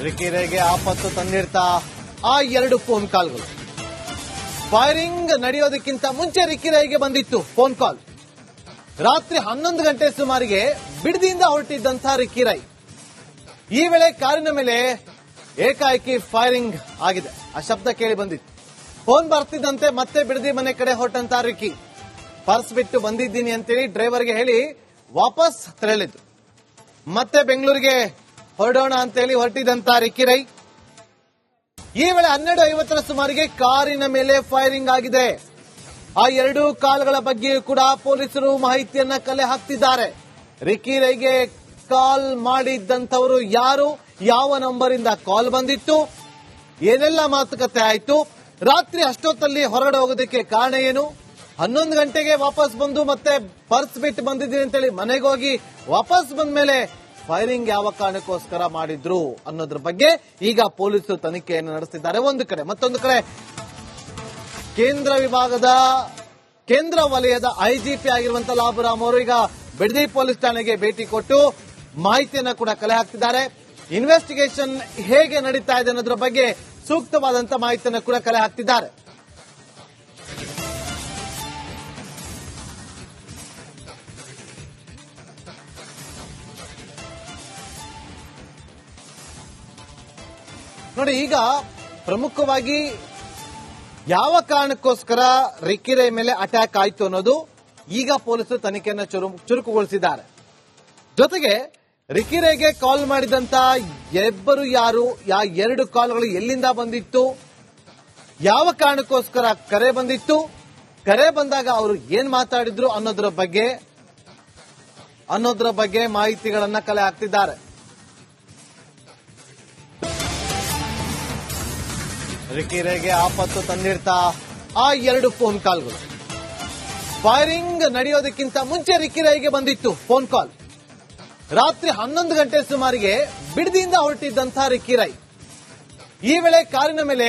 ರಿಕಿರೆಗೆ ಆಪತ್ತು ತಂದಿರ್ತಾ ಆ ಎರಡು ಫೋನ್ ಕಾಲ್ಗಳು. ಫೈರಿಂಗ್ ನಡೆಯೋದಕ್ಕಿಂತ ಮುಂಚೆ ರಿಕಿರೆಗೆ ಬಂದಿತ್ತು ಫೋನ್ ಕಾಲ್. ರಾತ್ರಿ 11 ಗಂಟೆ ಸುಮಾರಿಗೆ ಬಿಡದಿಯಿಂದ ಹೊರಟಿದ್ದಂಥ ರಿಕಿರೈ. ಈ ವೇಳೆ ಕಾರಿನ ಮೇಲೆ ಏಕಾಏಕಿ ಫೈರಿಂಗ್ ಆಗಿದೆ. ಆ ಶಬ್ದ ಕೇಳಿ ಬಂದಿತ್ತು. ಫೋನ್ ಬರ್ತಿದ್ದಂತೆ ಮತ್ತೆ ಬಿಡದಿ ಮನೆ ಕಡೆ ಹೊರಟಂತ ರಿಕಿ ಪರ್ಸ್ ಬಿಟ್ಟು ಬಂದಿದ್ದೀನಿ ಅಂತೇಳಿ ಡ್ರೈವರ್ಗೆ ಹೇಳಿ ವಾಪಸ್ ತೆರಳಿದ್ದು. ಮತ್ತೆ ಬೆಂಗಳೂರಿಗೆ ಹೊರಡೋಣ ಅಂತೇಳಿ ಹೊರಟಿದ್ದಂತ ರಿಕಿರೈ. ಈ ವೇಳೆ 12:50 ಸುಮಾರಿಗೆ ಕಾರಿನ ಮೇಲೆ ಫೈರಿಂಗ್ ಆಗಿದೆ. ಆ ಎರಡು ಕಾಲ್ಗಳ ಬಗ್ಗೆಯೂ ಕೂಡ ಪೊಲೀಸರು ಮಾಹಿತಿಯನ್ನ ಕಲೆ ಹಾಕ್ತಿದ್ದಾರೆ. ರಿಕಿರೈಗೆ ಕಾಲ್ ಮಾಡಿದ್ದಂಥವರು ಯಾರು, ಯಾವ ನಂಬರ್ ಇಂದ ಕಾಲ್ ಬಂದಿತ್ತು, ಏನೆಲ್ಲ ಮಾತುಕತೆ ಆಯ್ತು, ರಾತ್ರಿ ಅಷ್ಟೊತ್ತಲ್ಲಿ ಹೊರಗಡೆ ಹೋಗೋದಕ್ಕೆ ಕಾರಣ ಏನು, 11 ಗಂಟೆಗೆ ವಾಪಸ್ ಬಂದು ಮತ್ತೆ ಪರ್ಸ್ ಬಿಟ್ಟು ಬಂದಿದ್ದೀನಿ ಅಂತೇಳಿ ಮನೆಗೆ ಹೋಗಿ ವಾಪಸ್ ಬಂದ ಮೇಲೆ ಫೈರಿಂಗ್ ಯಾವ ಕಾರಣಕ್ಕೋಸ್ಕರ ಮಾಡಿದ್ರು ಅನ್ನೋದ್ರ ಬಗ್ಗೆ ಈಗ ಪೊಲೀಸರು ತನಿಖೆಯನ್ನು ನಡೆಸುತ್ತಿದ್ದಾರೆ ಒಂದು ಕಡೆ. ಮತ್ತೊಂದು ಕಡೆ ಕೇಂದ್ರ ವಲಯದ ಐಜಿಪಿ ಆಗಿರುವಂತಹ ಲಾಭರಾಮ್ ಅವರು ಈಗ ಬಿಡದಿ ಪೊಲೀಸ್ ಠಾಣೆಗೆ ಭೇಟಿ ಕೊಟ್ಟು ಮಾಹಿತಿಯನ್ನ ಕೂಡ ಕಲೆ ಹಾಕ್ತಿದ್ದಾರೆ. ಇನ್ವೆಸ್ಟಿಗೇಷನ್ ಹೇಗೆ ನಡೀತಾ ಇದೆ ಅನ್ನೋದ್ರ ಬಗ್ಗೆ ಸೂಕ್ತವಾದಂತಹ ಮಾಹಿತಿಯನ್ನು ಕೂಡ ಕಲೆ ಹಾಕ್ತಿದ್ದಾರೆ. ನೋಡಿ, ಈಗ ಪ್ರಮುಖವಾಗಿ ಯಾವ ಕಾರಣಕ್ಕೋಸ್ಕರ ರಿಕಿರೈ ಮೇಲೆ ಅಟ್ಯಾಕ್ ಆಯ್ತು ಅನ್ನೋದು ಈಗ ಪೊಲೀಸರು ತನಿಖೆಯನ್ನು ಚುರುಕುಗೊಳಿಸಿದ್ದಾರೆ. ಜೊತೆಗೆ ರಿಕಿರೈಗೆ ಕಾಲ್ ಮಾಡಿದಂತ ಇಬ್ಬರು ಯಾರು, ಎರಡು ಕಾಲ್ಗಳು ಎಲ್ಲಿಂದ ಬಂದಿತ್ತು, ಯಾವ ಕಾರಣಕ್ಕೋಸ್ಕರ ಕರೆ ಬಂದಿತ್ತು, ಕರೆ ಬಂದಾಗ ಅವರು ಏನ್ ಮಾತಾಡಿದ್ರು ಅನ್ನೋದ್ರ ಬಗ್ಗೆ ಮಾಹಿತಿಗಳನ್ನ ಕಲೆ ಹಾಕ್ತಿದ್ದಾರೆ. ರಿಕಿರೆಗೆ ಆಪತ್ತು ತಂದಿರ್ತಾ ಆ ಎರಡು ಫೋನ್ ಕಾಲ್ಗಳು. ಫೈರಿಂಗ್ ನಡೆಯೋದಕ್ಕಿಂತ ಮುಂಚೆ ರಿಕಿರೆಗೆ ಬಂದಿತ್ತು ಫೋನ್ ಕಾಲ್. ರಾತ್ರಿ 11 ಗಂಟೆ ಸುಮಾರಿಗೆ ಬಿಡದಿಯಿಂದ ಹೊರಟಿದ್ದಂಥ ರಿಕಿರೈ. ಈ ವೇಳೆ ಕಾರಿನ ಮೇಲೆ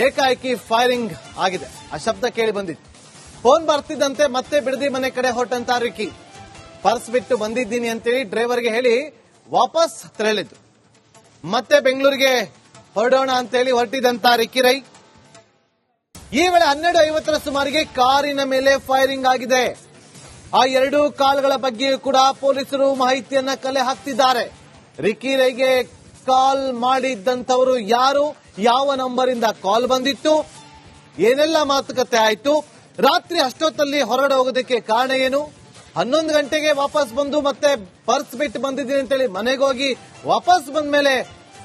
ಏಕಾಏಕಿ ಫೈರಿಂಗ್ ಆಗಿದೆ. ಆ ಶಬ್ದ ಕೇಳಿ ಬಂದಿತ್ತು. ಫೋನ್ ಬರ್ತಿದ್ದಂತೆ ಮತ್ತೆ ಬಿಡದಿ ಮನೆ ಕಡೆ ಹೊರಟಂತ ರಿಕಿ ಪರ್ಸ್ ಬಿಟ್ಟು ಬಂದಿದ್ದೀನಿ ಅಂತೇಳಿ ಡ್ರೈವರ್ಗೆ ಹೇಳಿ ವಾಪಸ್ ತೆರಳಿದ್ದು. ಮತ್ತೆ ಬೆಂಗಳೂರಿಗೆ ಹೊರಡೋಣ ಅಂತೇಳಿ ಹೊರಟಿದ್ದಂತ ರಿಕಿರೈ. ಈ ವೇಳೆ 12:50 ಸುಮಾರಿಗೆ ಕಾರಿನ ಮೇಲೆ ಫೈರಿಂಗ್ ಆಗಿದೆ. ಆ ಎರಡು ಕಾಲ್ಗಳ ಬಗ್ಗೆಯೂ ಕೂಡ ಪೊಲೀಸರು ಮಾಹಿತಿಯನ್ನ ಕಲೆ ಹಾಕ್ತಿದ್ದಾರೆ. ರಿಕಿರೈಗೆ ಕಾಲ್ ಮಾಡಿದ್ದಂಥವರು ಯಾರು, ಯಾವ ನಂಬರ್ ಇಂದ ಕಾಲ್ ಬಂದಿತ್ತು, ಏನೆಲ್ಲ ಮಾತುಕತೆ ಆಯ್ತು, ರಾತ್ರಿ ಅಷ್ಟೊತ್ತಲ್ಲಿ ಹೊರಗಡೆ ಹೋಗೋದಕ್ಕೆ ಕಾರಣ ಏನು, 11 ಗಂಟೆಗೆ ವಾಪಸ್ ಬಂದು ಮತ್ತೆ ಪರ್ಸ್ ಬಿಟ್ಟು ಬಂದಿದ್ದೀನಿ ಅಂತೇಳಿ ಮನೆಗೆ ಹೋಗಿ ವಾಪಸ್ ಬಂದ ಮೇಲೆ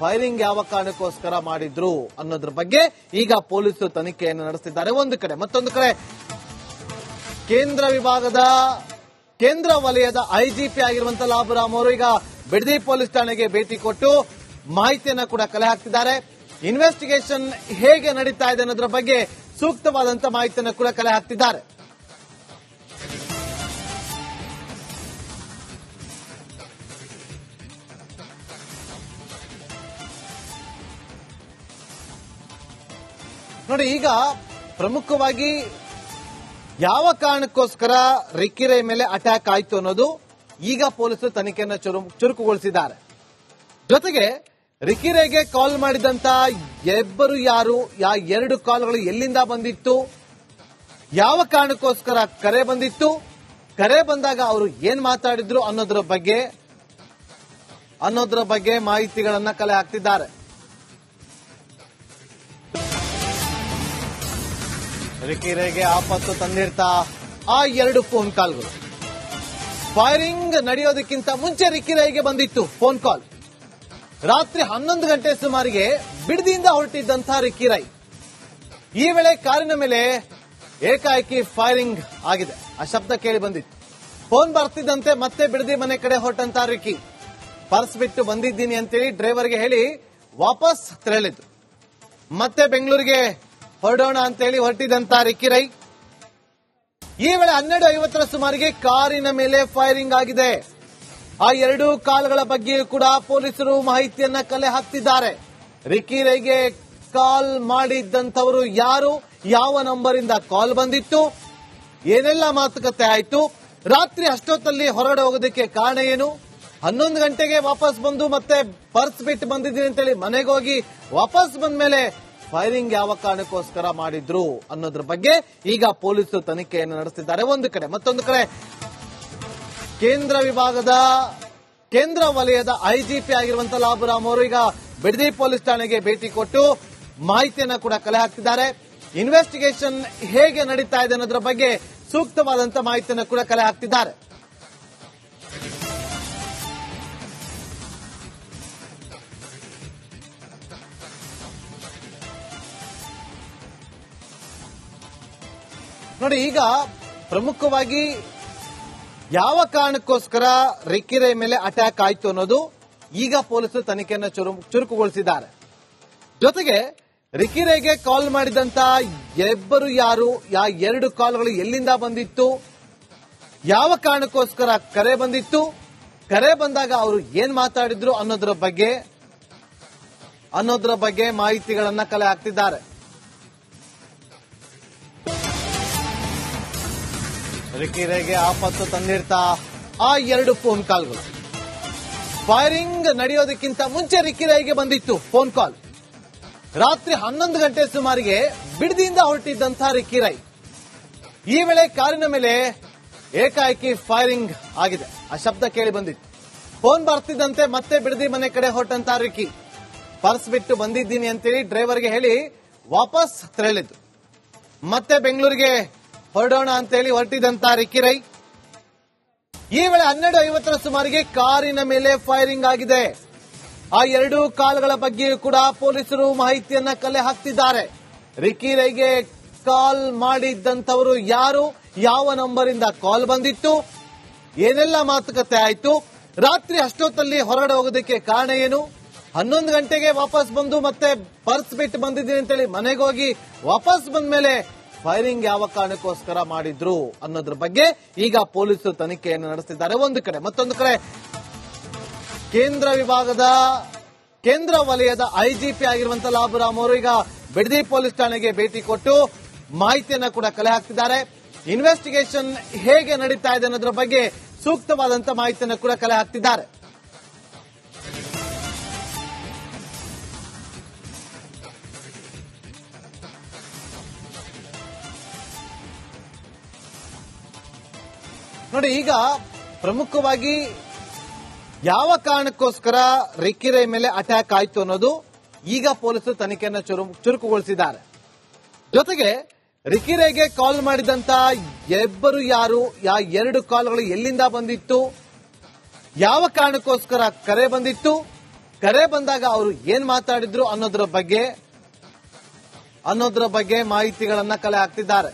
ಫೈರಿಂಗ್ ಯಾವ ಕಾರಣಕ್ಕೋಸ್ಕರ ಮಾಡಿದ್ರು ಅನ್ನೋದ್ರ ಬಗ್ಗೆ ಈಗ ಪೊಲೀಸರು ತನಿಖೆಯನ್ನು ನಡೆಸುತ್ತಿದ್ದಾರೆ ಒಂದು ಕಡೆ. ಮತ್ತೊಂದು ಕಡೆ ಕೇಂದ್ರ ವಲಯದ ಐಜಿಪಿ ಆಗಿರುವಂತಹ ಲಾಭರಾಮ್ ಅವರು ಈಗ ಬಿಡದಿ ಪೊಲೀಸ್ ಠಾಣೆಗೆ ಭೇಟಿ ಕೊಟ್ಟು ಮಾಹಿತಿಯನ್ನ ಕೂಡ ಕಲೆ ಹಾಕ್ತಿದ್ದಾರೆ. ಇನ್ವೆಸ್ಟಿಗೇಷನ್ ಹೇಗೆ ನಡೀತಾ ಇದೆ ಅನ್ನೋದ್ರ ಬಗ್ಗೆ ಸೂಕ್ತವಾದಂತಹ ಮಾಹಿತಿಯನ್ನು ಕೂಡ ಕಲೆ ಹಾಕ್ತಿದ್ದಾರೆ. ನೋಡಿ, ಈಗ ಪ್ರಮುಖವಾಗಿ ಯಾವ ಕಾರಣಕ್ಕೋಸ್ಕರ ರಿಕಿರೈ ಮೇಲೆ ಅಟ್ಯಾಕ್ ಆಯ್ತು ಅನ್ನೋದು ಈಗ ಪೊಲೀಸರು ತನಿಖೆಯನ್ನು ಚುರುಕುಗೊಳಿಸಿದ್ದಾರೆ. ಜೊತೆಗೆ ರಿಕಿರೈಗೆ ಕಾಲ್ ಮಾಡಿದಂತ ಇಬ್ಬರು ಯಾರು, ಎರಡು ಕಾಲ್ಗಳು ಎಲ್ಲಿಂದ ಬಂದಿತ್ತು, ಯಾವ ಕಾರಣಕ್ಕೋಸ್ಕರ ಕರೆ ಬಂದಿತ್ತು, ಕರೆ ಬಂದಾಗ ಅವರು ಏನ್ ಮಾತಾಡಿದ್ರು ಅನ್ನೋದ್ರ ಬಗ್ಗೆ ಮಾಹಿತಿಗಳನ್ನ ಕಲೆ ಹಾಕ್ತಿದ್ದಾರೆ. ರಿಕಿರೈಗೆ ಆಪತ್ತು ತಂದಿರ್ತಾ ಆ ಎರಡು ಫೋನ್ ಕಾಲ್ಗಳು. ಫೈರಿಂಗ್ ನಡೆಯೋದಕ್ಕಿಂತ ಮುಂಚೆ ರಿಕಿರೈಗೆ ಬಂದಿತ್ತು ಫೋನ್ ಕಾಲ್. ರಾತ್ರಿ 11 ಗಂಟೆ ಸುಮಾರಿಗೆ ಬಿಡದಿಯಿಂದ ಹೊರಟಿದ್ದಂಥ ರಿಕಿರೈ. ಈ ವೇಳೆ ಕಾರಿನ ಮೇಲೆ ಏಕಾಏಕಿ ಫೈರಿಂಗ್ ಆಗಿದೆ. ಆ ಶಬ್ದ ಕೇಳಿ ಬಂದಿತ್ತು. ಫೋನ್ ಬರ್ತಿದ್ದಂತೆ ಮತ್ತೆ ಬಿಡದಿ ಮನೆ ಕಡೆ ಹೊರಟಂತ ರಿಕಿ ಪರ್ಸ್ ಬಿಟ್ಟು ಬಂದಿದ್ದೀನಿ ಅಂತೇಳಿ ಡ್ರೈವರ್ಗೆ ಹೇಳಿ ವಾಪಸ್ ತೆರಳಿದ್ದು. ಮತ್ತೆ ಬೆಂಗಳೂರಿಗೆ ಹೊರಡೋಣ ಅಂತೇಳಿ ಹೊರಟಿದ್ದಂತ ರಿಕಿರೈ. ಈ ವೇಳೆ 12:50 ಸುಮಾರಿಗೆ ಕಾರಿನ ಮೇಲೆ ಫೈರಿಂಗ್ ಆಗಿದೆ. ಆ ಎರಡು ಕಾಲ್ಗಳ ಬಗ್ಗೆಯೂ ಕೂಡ ಪೊಲೀಸರು ಮಾಹಿತಿಯನ್ನ ಕಲೆ ಹಾಕ್ತಿದ್ದಾರೆ. ರಿಕಿರೈಗೆ ಕಾಲ್ ಮಾಡಿದ್ದಂಥವರು ಯಾರು, ಯಾವ ನಂಬರ್ ಇಂದ ಕಾಲ್ ಬಂದಿತ್ತು, ಏನೆಲ್ಲ ಮಾತುಕತೆ ಆಯ್ತು, ರಾತ್ರಿ ಅಷ್ಟೊತ್ತಲ್ಲಿ ಹೊರಗಡೆ ಹೋಗೋದಕ್ಕೆ ಕಾರಣ ಏನು, 11 ಗಂಟೆಗೆ ವಾಪಸ್ ಬಂದು ಮತ್ತೆ ಪರ್ಸ್ ಬಿಟ್ಟು ಬಂದಿದ್ದೀನಿ ಅಂತೇಳಿ ಮನೆಗೆ ಹೋಗಿ ವಾಪಸ್ ಬಂದ ಮೇಲೆ ಫೈರಿಂಗ್ ಯಾವ ಕಾರಣಕ್ಕೋಸ್ಕರ ಮಾಡಿದ್ರು ಅನ್ನೋದ್ರ ಬಗ್ಗೆ ಈಗ ಪೊಲೀಸರು ತನಿಖೆಯನ್ನು ನಡೆಸುತ್ತಿದ್ದಾರೆ ಒಂದು ಕಡೆ. ಮತ್ತೊಂದು ಕಡೆ ಕೇಂದ್ರ ವಲಯದ ಐಜಿಪಿ ಆಗಿರುವಂತಹ ಲಾಭರಾಮ್ ಅವರು ಈಗ ಬಿಡದಿ ಪೊಲೀಸ್ ಠಾಣೆಗೆ ಭೇಟಿ ಕೊಟ್ಟು ಮಾಹಿತಿಯನ್ನ ಕೂಡ ಕಲೆ ಹಾಕ್ತಿದ್ದಾರೆ. ಇನ್ವೆಸ್ಟಿಗೇಷನ್ ಹೇಗೆ ನಡೀತಾ ಇದೆ ಅನ್ನೋದ್ರ ಬಗ್ಗೆ ಸೂಕ್ತವಾದಂತಹ ಮಾಹಿತಿಯನ್ನು ಕೂಡ ಕಲೆ ಹಾಕ್ತಿದ್ದಾರೆ. ನೋಡಿ, ಈಗ ಪ್ರಮುಖವಾಗಿ ಯಾವ ಕಾರಣಕ್ಕೋಸ್ಕರ ರಿಕ್ಕಿ ರೈ ಮೇಲೆ ಅಟ್ಯಾಕ್ ಆಯ್ತು ಅನ್ನೋದು ಈಗ ಪೊಲೀಸರು ತನಿಖೆಯನ್ನು ಚುರುಕುಗೊಳಿಸಿದ್ದಾರೆ. ಜೊತೆಗೆ ರಿಕ್ಕಿ ರೈಗೆ ಕಾಲ್ ಮಾಡಿದಂತ ಇಬ್ಬರು ಯಾರು, 2 ಕಾಲ್ಗಳು ಎಲ್ಲಿಂದ ಬಂದಿತ್ತು, ಯಾವ ಕಾರಣಕ್ಕೋಸ್ಕರ ಕರೆ ಬಂದಿತ್ತು, ಕರೆ ಬಂದಾಗ ಅವರು ಏನ್ ಮಾತಾಡಿದ್ರು ಅನ್ನೋದ್ರ ಬಗ್ಗೆ ಮಾಹಿತಿಗಳನ್ನ ಕಲೆ ಹಾಕ್ತಿದ್ದಾರೆ. ರಿಕ್ಕಿ ರೈಗೆ ಆಪತ್ತು ತಂದಿರ್ತಾ ಆ 2 ಫೋನ್ ಕಾಲ್ಗಳು. ಫೈರಿಂಗ್ ನಡೆಯೋದಕ್ಕಿಂತ ಮುಂಚೆ ರಿಕ್ಕಿ ರೈಗೆ ಬಂದಿತ್ತು ಫೋನ್ ಕಾಲ್. ರಾತ್ರಿ 11 ಗಂಟೆ ಸುಮಾರಿಗೆ ಬಿಡದಿಯಿಂದ ಹೊರಟಿದ್ದಂತಹ ರಿಕ್ಕಿ ರೈ ಈ ವೇಳೆ ಕಾರಿನ ಮೇಲೆ ಏಕಾಏಕಿ ಫೈರಿಂಗ್ ಆಗಿದೆ. ಆ ಶಬ್ದ ಕೇಳಿ ಬಂದಿತ್ತು. ಫೋನ್ ಬರ್ತಿದ್ದಂತೆ ಮತ್ತೆ ಬಿಡದಿ ಮನೆ ಕಡೆ ಹೊರಟಂತ ರಿಕ್ಕಿ ಪರ್ಸ್ ಬಿಟ್ಟು ಬಂದಿದ್ದೀನಿ ಅಂತೇಳಿ ಡ್ರೈವರ್ಗೆ ಹೇಳಿ ವಾಪಸ್ ತೆರಳಿದ್ದು. ಮತ್ತೆ ಬೆಂಗಳೂರಿಗೆ ಹೊರಡೋಣ ಅಂತೇಳಿ ಹೊರಟಿದ್ದಂತ ರಿಕ್ಕಿ ರೈ ಈ ವೇಳೆ 12:50 ಸುಮಾರಿಗೆ ಕಾರಿನ ಮೇಲೆ ಫೈರಿಂಗ್ ಆಗಿದೆ. ಆ 2 ಕಾಲ್ಗಳ ಬಗ್ಗೆಯೂ ಕೂಡ ಪೊಲೀಸರು ಮಾಹಿತಿಯನ್ನ ಕಲೆ ಹಾಕ್ತಿದ್ದಾರೆ. ರಿಕ್ಕಿ ರೈಗೆ ಕಾಲ್ ಮಾಡಿದ್ದಂಥವರು ಯಾರು, ಯಾವ ನಂಬರ್ ಇಂದ ಕಾಲ್ ಬಂದಿತ್ತು, ಏನೆಲ್ಲ ಮಾತುಕತೆ ಆಯ್ತು, ರಾತ್ರಿ ಅಷ್ಟೊತ್ತಲ್ಲಿ ಹೊರಗಡೆ ಹೋಗೋದಕ್ಕೆ ಕಾರಣ ಏನು, 11 ಗಂಟೆಗೆ ವಾಪಸ್ ಬಂದು ಮತ್ತೆ ಪರ್ಸ್ ಬಿಟ್ಟು ಬಂದಿದ್ದೀನಿ ಅಂತೇಳಿ ಮನೆಗೆ ಹೋಗಿ ವಾಪಸ್ ಬಂದ ಮೇಲೆ ಫೈರಿಂಗ್ ಯಾವ ಕಾರಣಕ್ಕೋಸ್ಕರ ಮಾಡಿದ್ರು ಅನ್ನೋದ್ರ ಬಗ್ಗೆ ಈಗ ಪೊಲೀಸರು ತನಿಖೆಯನ್ನು ನಡೆಸುತ್ತಿದ್ದಾರೆ ಒಂದು ಕಡೆ. ಮತ್ತೊಂದು ಕಡೆ ಕೇಂದ್ರ ವಲಯದ ಐಜಿಪಿ ಆಗಿರುವಂತಹ ಲಾಭರಾಮ್ ಅವರು ಈಗ ಬಿಡದಿ ಪೊಲೀಸ್ ಠಾಣೆಗೆ ಭೇಟಿ ಕೊಟ್ಟು ಮಾಹಿತಿಯನ್ನ ಕೂಡ ಕಲೆ ಹಾಕ್ತಿದ್ದಾರೆ. ಇನ್ವೆಸ್ಟಿಗೇಷನ್ ಹೇಗೆ ನಡೀತಾ ಇದೆ ಅನ್ನೋದ್ರ ಬಗ್ಗೆ ಸೂಕ್ತವಾದಂತಹ ಮಾಹಿತಿಯನ್ನು ಕೂಡ ಕಲೆ ಹಾಕ್ತಿದ್ದಾರೆ. ನೋಡಿ, ಈಗ ಪ್ರಮುಖವಾಗಿ ಯಾವ ಕಾರಣಕ್ಕೋಸ್ಕರ ರಿಕ್ಕಿ ರೈ ಮೇಲೆ ಅಟ್ಯಾಕ್ ಆಯ್ತು ಅನ್ನೋದು ಈಗ ಪೊಲೀಸರು ತನಿಖೆಯನ್ನು ಚುರುಕುಗೊಳಿಸಿದ್ದಾರೆ. ಜೊತೆಗೆ ರಿಕ್ಕಿ ರೈಗೆ ಕಾಲ್ ಮಾಡಿದಂತ ಇಬ್ಬರು ಯಾರು, 2 ಕಾಲ್ಗಳು ಎಲ್ಲಿಂದ ಬಂದಿತ್ತು, ಯಾವ ಕಾರಣಕ್ಕೋಸ್ಕರ ಕರೆ ಬಂದಿತ್ತು, ಕರೆ ಬಂದಾಗ ಅವರು ಏನ್ ಮಾತಾಡಿದ್ರು ಅನ್ನೋದ್ರ ಬಗ್ಗೆ ಮಾಹಿತಿಗಳನ್ನ ಕಲೆ ಹಾಕ್ತಿದ್ದಾರೆ.